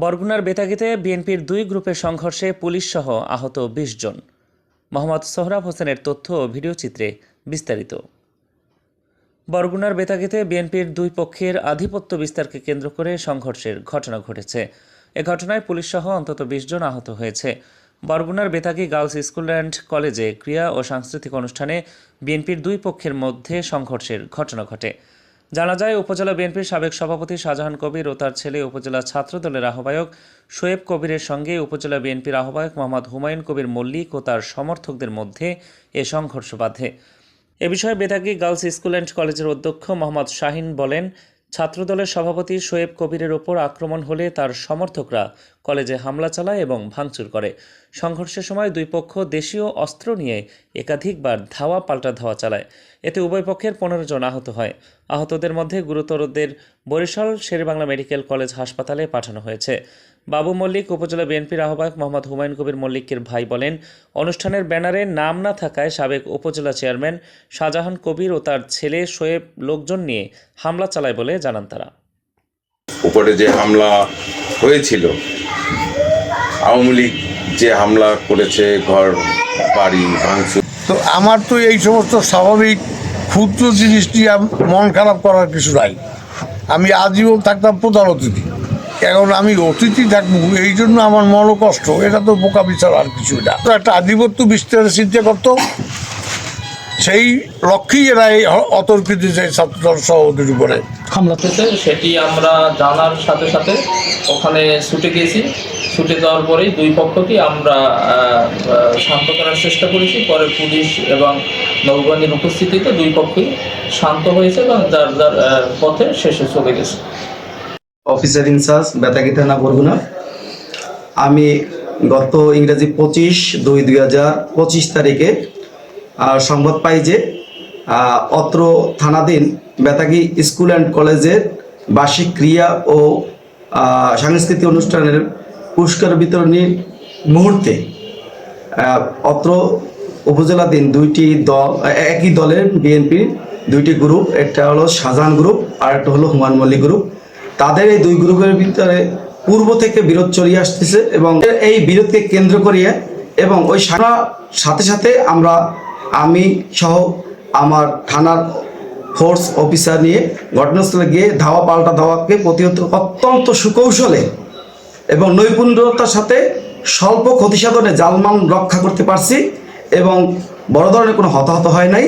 বরগুনার বেতাগীতে বিএনপির দুই গ্রুপের সংঘর্ষে পুলিশসহ আহত ২০ জন। মোহাম্মদ সোহরাব হোসেনের তথ্য ও ভিডিওচিত্রে বিস্তারিত। বরগুনার বেতাগীতে বিএনপির দুই পক্ষের আধিপত্য বিস্তারকে কেন্দ্র করে সংঘর্ষের ঘটনা ঘটেছে। এ ঘটনায় পুলিশসহ অন্তত ২০ জন আহত হয়েছে। বরগুনার বেতাগী গার্লস স্কুল অ্যান্ড কলেজে ক্রীড়া ও সাংস্কৃতিক অনুষ্ঠানে বিএনপির দুই পক্ষের মধ্যে সংঘর্ষের ঘটনা ঘটে। জানা যায়, উপজেলা বিএনপির সাবেক সভাপতি শাহজাহান কবির ও তার ছেলে উপজেলা ছাত্রদলের আহ্বায়ক শোয়েব কবিরের সঙ্গে উপজেলা বিএনপির আহ্বায়ক মোহাম্মদ হুমায়ুন কবির মল্লিক ও তার সমর্থকদের মধ্যে এ সংঘর্ষ বাধে। এ বিষয়ে বেতাগী গার্লস স্কুল অ্যান্ড কলেজের অধ্যক্ষ মোহাম্মদ শাহিন বলেন, ছাত্রদলের সভাপতি শোয়েব কবিরের ওপর আক্রমণ হলে তার সমর্থকরা কলেজে হামলা চালায় এবং ভাঙচুর করে। সংঘর্ষের সময় দুই পক্ষ দেশীয় অস্ত্র নিয়ে একাধিকবার ধাওয়া পাল্টা ধাওয়া চালায়। এতে উভয় পক্ষের ১৫ জন আহত হয়। আহতদের মধ্যে গুরুতরদের বরিশাল শেরেবাংলা মেডিকেল কলেজ হাসপাতালে পাঠানো হয়েছে। বাবু মল্লিক, উপজেলা বিএনপির আহ্বায়ক মোহাম্মদ হুমায়ুন কবির মল্লিকের ভাই বলেন, অনুষ্ঠানের ব্যানারে নাম না থাকায় সাবেক উপজেলা চেয়ারম্যান শাহজাহান কবির ও তার ছেলে শোয়েব লোকজন নিয়ে হামলা চালায় বলে জানান তারা। উপরে যে হামলা হয়েছিল, আওয়ামী লীগ যে হামলা করেছে, ঘর বাড়ি ভাঙচুর, তো আমার তো এই সমস্ত স্বাভাবিক ক্ষুদ্র জিনিস নিয়ে মন খারাপ করার কিছু নাই। আমি আজীবন থাকতাম প্রধান অতিথি, এখন আমি অতিথি থাকবো, এই জন্য আমার মনও কষ্ট। এটা তো বোকা বিচার, আর কিছু না। তো একটা আধিপত্য বিস্তারের চিন্তা করতো, সেই লক্ষ্যেই এরা এই অতর্কিত যে ছাত্রদল সভাপতির উপরে হামলা হয়েছে সেটি আমরা জানার সাথে সাথে ওখানে ছুটে গিয়েছি। ছুটে যাওয়ার পরেই দুই পক্ষকে আমরা শান্ত করার চেষ্টা করেছি। পরে পুলিশ এবং নৌবাহিনীর উপস্থিতিতে দুই পক্ষই শান্ত হয়েছে এবং যার যার পথে শেষে চলে গেছে। অফিসার ইনচার্জ বেতাগী থানা বরগুনা। আমি গত ইংরেজি 25/2/2025 তারিখে সংবাদ পাই যে অত্র থানাধীন বেতাগী স্কুল অ্যান্ড কলেজের বার্ষিক ক্রীড়া ও সাংস্কৃতিক অনুষ্ঠানের পুরস্কার বিতরণীর মুহূর্তে অত্র উপজেলাধীন দুইটি দল, একই দলের বিএনপির দুইটি গ্রুপ, একটা হলো শাহজাহান গ্রুপ আর একটা হলো হুমায়ুন মল্লিক গ্রুপ। তাদের এই দুই গ্রুপের ভিতরে পূর্ব থেকে বিরোধ চলিয়ে আসতেছে এবং এই বিরোধকে কেন্দ্র করিয়ে এবং ওই সাথে সাথে আমি সহ আমার থানার ফোর্স অফিসার নিয়ে ঘটনাস্থলে গিয়ে ধাওয়া পাল্টা ধাওয়াকে প্রতিহত অত্যন্ত সুকৌশলে এবং নৈপুণ্যতার সাথে স্বল্প ক্ষতিসাধনে জালমান রক্ষা করতে পারছি এবং বড় ধরনের কোনো হতাহত হয় নাই।